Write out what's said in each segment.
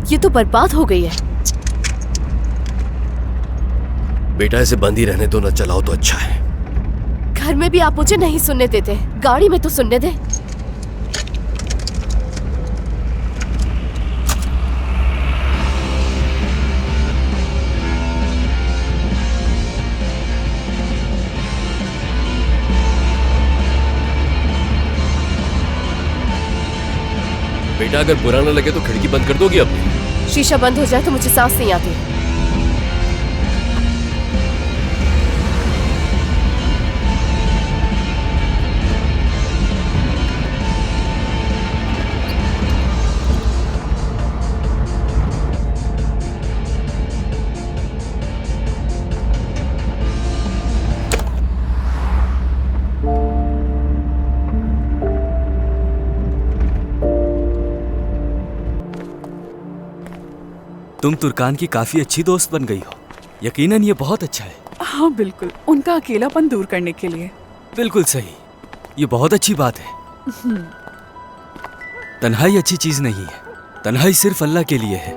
ये तो बर्बाद हो गई है। बेटा इसे बंद ही रहने दो, न चलाओ तो अच्छा है। घर में भी आप मुझे नहीं सुनने देते, गाड़ी में तो सुनने दे। बेटा अगर बुरा ना लगे तो खिड़की बंद कर दोगी अपनी? शीशा बंद हो जाए तो मुझे सांस नहीं आती। तुम तुर्कान की काफी अच्छी दोस्त बन गई हो। यकीनन ये बहुत अच्छा है। हाँ बिल्कुल, उनका अकेलापन दूर करने के लिए। बिल्कुल सही, ये बहुत अच्छी बात है। तन्हाई अच्छी चीज नहीं है, तन्हाई सिर्फ अल्लाह के लिए है।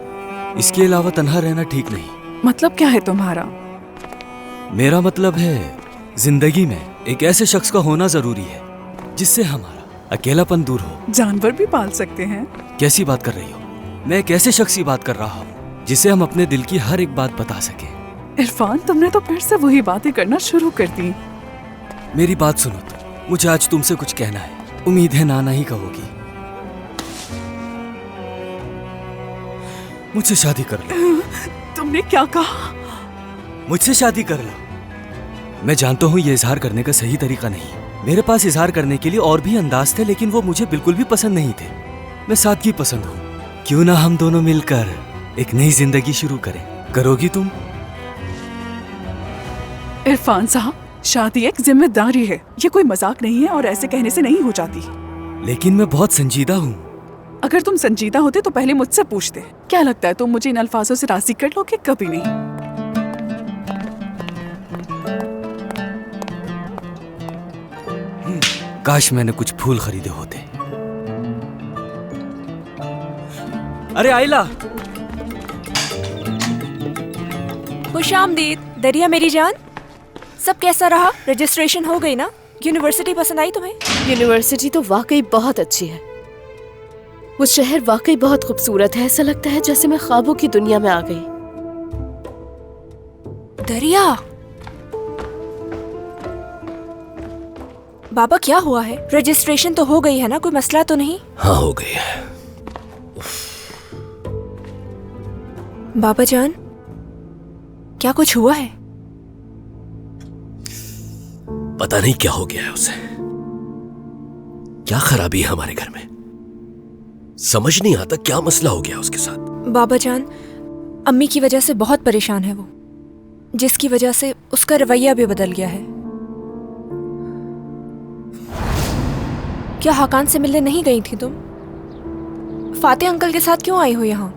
इसके अलावा तन्हा रहना ठीक नहीं। मतलब क्या है तुम्हारा? मेरा मतलब है जिंदगी में एक ऐसे शख्स का होना जरूरी है जिससे हमारा अकेलापन दूर हो। जानवर भी पाल सकते हैं। कैसी बात कर रही हो? मैं एक ऐसे शख्स की बात कर रहा हूँ जिसे हम अपने दिल की हर एक बात बता सके। इरफान, तुमने तो फिर से वही बातें करना शुरू कर दी। मेरी बात सुनो तो, मुझे आज तुमसे कुछ कहना है। उम्मीद है ना नहीं कहोगी। मुझसे शादी कर लो। तुमने क्या कहा? मुझसे शादी कर लो। मैं जानता हूँ ये इजहार करने का सही तरीका नहीं। मेरे पास इजहार करने के लिए और भी अंदाज थे, लेकिन वो मुझे बिल्कुल भी पसंद नहीं थे। मैं सादगी पसंद हूँ। क्यों ना हम दोनों मिलकर एक नई जिंदगी शुरू करें? करोगी तुम? इरफान साहब, शादी एक जिम्मेदारी है, ये कोई मजाक नहीं है और ऐसे कहने से नहीं हो जाती। लेकिन मैं बहुत संजीदा हूँ। अगर तुम संजीदा होते तो पहले मुझसे पूछते। क्या लगता है तुम मुझे इन अल्फाजों से राजी कर लोगे? कभी नहीं। काश मैंने कुछ फूल खरीदे होते। अरे आइला, खुशामदीद। दरिया मेरी जान, सब कैसा रहा? रजिस्ट्रेशन हो गई ना? यूनिवर्सिटी पसंद आई तुम्हें? यूनिवर्सिटी तो वाकई बहुत अच्छी है। वो शहर वाकई बहुत खूबसूरत है। ऐसा लगता है जैसे मैं ख्वाबों की दुनिया में आ गई। दरिया, बाबा क्या हुआ है? रजिस्ट्रेशन तो हो गई है ना? कोई मसला तो नहीं? हाँ हो गई है। बाबा जान, क्या कुछ हुआ है? पता नहीं क्या हो गया है उसे। क्या खराबी है हमारे घर में, समझ नहीं आता क्या मसला हो गया उसके साथ। बाबा जान, अम्मी की वजह से बहुत परेशान है वो, जिसकी वजह से उसका रवैया भी बदल गया है। क्या हाकान से मिलने नहीं गई थी तुम? फाते अंकल के साथ क्यों आई हो यहाँ?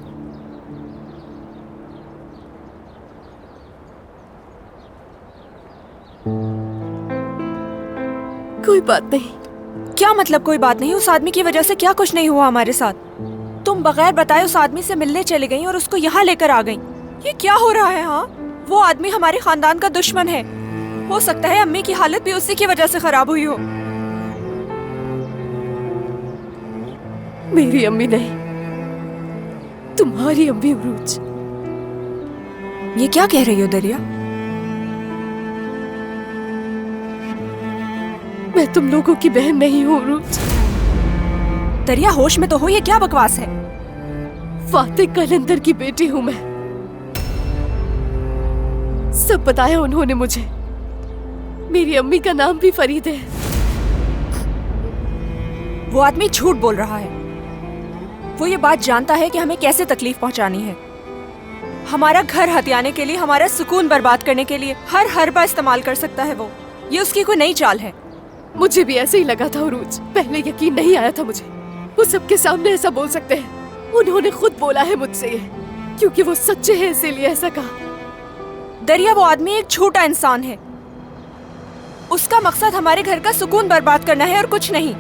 कोई बात नहीं। क्या मतलब कोई बात नहीं? उस आदमी की वजह से क्या कुछ नहीं हुआ हमारे साथ? तुम बगैर बताए उस आदमी से मिलने चली गई और उसको यहाँ लेकर आ गई। ये क्या हो रहा है? हाँ, वो आदमी हमारे खानदान का दुश्मन है। हो सकता है अम्मी की हालत भी उसी की वजह से खराब हुई हो। मेरी अम्मी नहीं, तुम्हारी अम्मी उरूज। ये क्या कह रही हो दरिया? मैं तुम लोगों की बहन नहीं हूँ उरूज। दरिया, होश में तो हो। ये क्या बकवास है? फातिह कलंदर की बेटी हूँ मैं। सब बताया उन्होंने मुझे। मेरी अम्मी का नाम भी फरीद है। वो आदमी झूठ बोल रहा है। वो ये बात जानता है कि हमें कैसे तकलीफ पहुंचानी है। हमारा घर हथियाने के लिए, हमारा सुकून बर्बाद करने के लिए हर हरबा इस्तेमाल कर सकता है वो। ये उसकी कोई नई चाल है। मुझे भी ऐसे ही लगा था उरूज। पहले यकीन नहीं आया था मुझे। वो सबके सामने ऐसा बोल सकते हैं। उन्होंने खुद बोला है मुझसे ये, क्योंकि वो सच्चे हैं इसीलिए ऐसा कहा। दरिया, वो आदमी एक झूठा इंसान है। उसका मकसद हमारे घर का सुकून बर्बाद करना है और कुछ नहीं।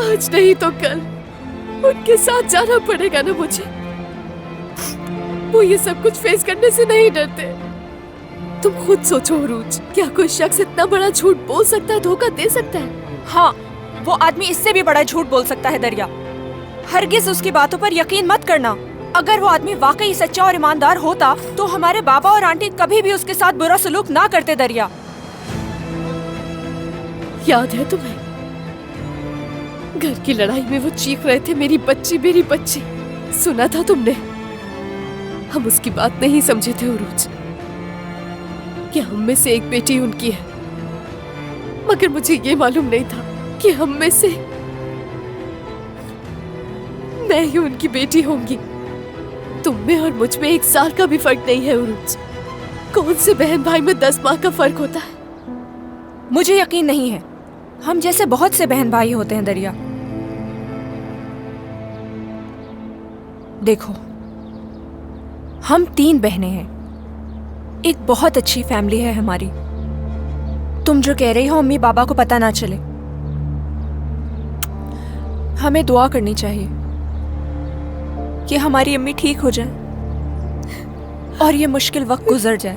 आज नहीं तो कल उनके साथ जाना पड़ेगा ना मुझे। वो ये सब कुछ फेस करने से नहीं डरते। तुम खुद सोचो उरूज, क्या कोई शख्स इतना बड़ा झूठ बोल सकता है, धोखा दे सकता है? हाँ, वो आदमी इससे भी बड़ा झूठ बोल सकता है दरिया। हरगिज उसकी बातों पर यकीन मत करना। अगर वो आदमी वाकई सच्चा और ईमानदार होता तो हमारे बाबा और आंटी कभी भी उसके साथ बुरा सलूक ना करते दरिया। याद है तुम्हें घर की लड़ाई में वो चीख रहे थे, मेरी बच्ची मेरी बच्ची। सुना था तुमने? हम उसकी बात नहीं समझे थे उरूज कि हम में से एक बेटी उनकी है, मगर मुझे ये मालूम नहीं था कि हम में से मैं ही उनकी बेटी होंगी। तुम में और मुझ में 1 साल का भी फर्क नहीं है उरूज। कौन से बहन भाई में 10 माह का फर्क होता है? मुझे यकीन नहीं है। हम जैसे बहुत से बहन भाई होते हैं दरिया। देखो, हम 3 बहनें हैं। एक बहुत अच्छी फैमिली है हमारी। तुम जो कह रही हो अम्मी बाबा को पता ना चले। हमें दुआ करनी चाहिए कि हमारी अम्मी ठीक हो जाए और ये मुश्किल वक्त गुजर जाए।